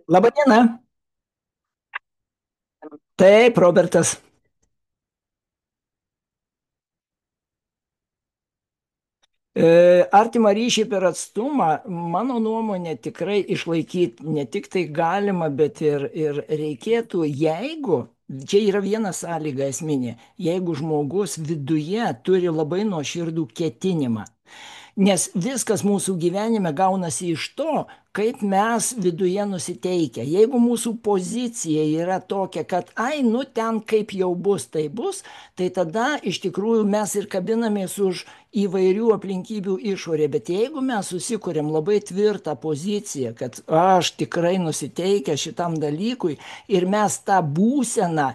Labą dieną. Taip, Robertas. Artimą ryšį per atstumą, mano nuomonė, tikrai išlaikyti ne tik tai galima, bet ir reikėtų, jeigu, čia yra viena sąlyga esminė, jeigu žmogus viduje turi labai nuoširdų ketinimą. Nes viskas mūsų gyvenime gaunasi iš to, kaip mes viduje nusiteikę. Jeigu mūsų pozicija yra tokia, kad ai, nu ten kaip jau bus, tai bus, tai tada iš tikrųjų mes ir kabinamės už įvairių aplinkybių išorė. Bet jeigu mes susikūrėm labai tvirtą poziciją, kad aš tikrai nusiteikęs šitam dalykui ir mes tą būseną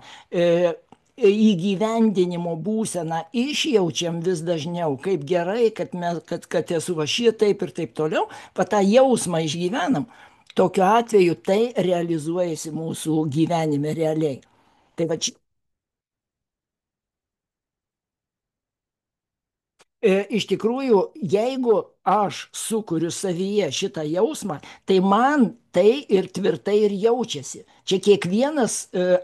įgyvendinimo būseną išjaučiam vis dažniau, kaip gerai, kad esu va šitaip ir taip toliau, va tą jausmą išgyvenam, tokiu atveju tai realizuojasi mūsų gyvenime realiai. Tai va, iš tikrųjų, jeigu aš sukuriu savyje šitą jausmą, tai man tai ir tvirtai ir jaučiasi. Čia kiekvienas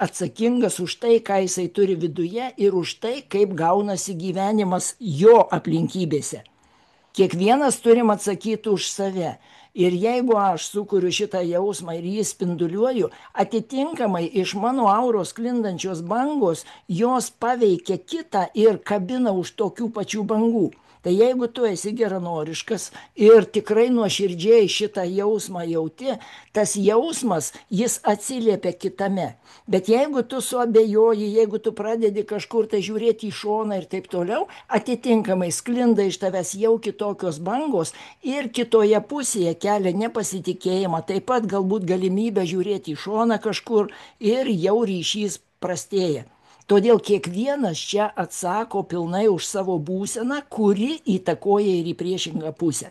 atsakingas už tai, ką jisai turi viduje ir už tai, kaip gaunasi gyvenimas jo aplinkybėse. Kiekvienas turim atsakyti už save. Ir jeigu aš sukuriu šitą jausmą ir jį spinduliuoju, atitinkamai iš mano auros sklindančios bangos, jos paveikia kitą ir kabina už tokių pačių bangų. Tai jeigu tu esi geranoriškas ir tikrai nuoširdžiai šitą jausmą jauti, tas jausmas, jis atsiliepia kitame. Bet jeigu tu suabejoji, jeigu tu pradedi kažkur tai žiūrėti į šoną ir taip toliau, atitinkamai sklinda iš tavęs jau kitokios bangos ir kitoje pusėje kelia nepasitikėjimą, taip pat galbūt galimybę žiūrėti į šoną kažkur ir jau ryšys prastėja. Todėl kiekvienas čia atsako pilnai už savo būseną, kuri įtakoja ir į priešingą pusę.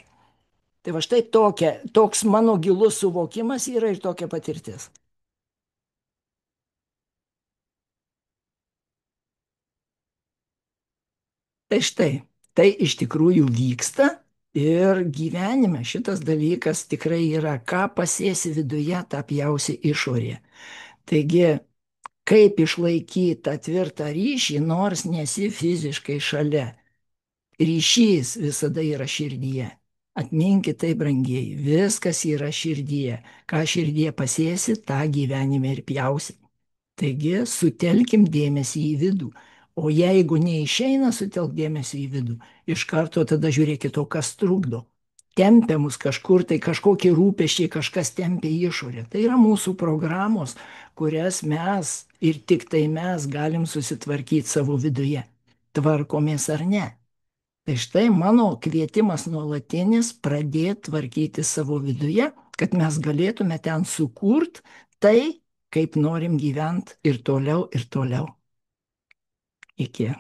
Tai va štai toks mano gilus suvokimas yra ir tokia patirtis. Tai štai, tai iš tikrųjų vyksta ir gyvenime šitas dalykas tikrai yra, ką pasėsi viduje, tą pjausi išorėje. Taigi, kaip išlaikyti tą tvirtą ryšį, nors nesi fiziškai šalia. Ryšys visada yra širdyje. Atminkit tai, brangiai, viskas yra širdyje. Ką širdyje pasėsi, tą gyvenime ir pjausi. Taigi sutelkim dėmesį į vidų. O jeigu neišeina sutelk dėmesį į vidų, iš karto tada žiūrėkit, o kas trukdo. Tempia mus kažkur, tai kažkokie rūpeščiai, kažkas tempia į išorę. Tai yra mūsų programos, kurias mes ir tik tai mes galim susitvarkyti savo viduje. Tvarkomės ar ne? Tai štai mano kvietimas nuolatinis pradėti tvarkyti savo viduje, kad mes galėtume ten sukurti tai, kaip norim gyventi ir toliau ir toliau. Iki.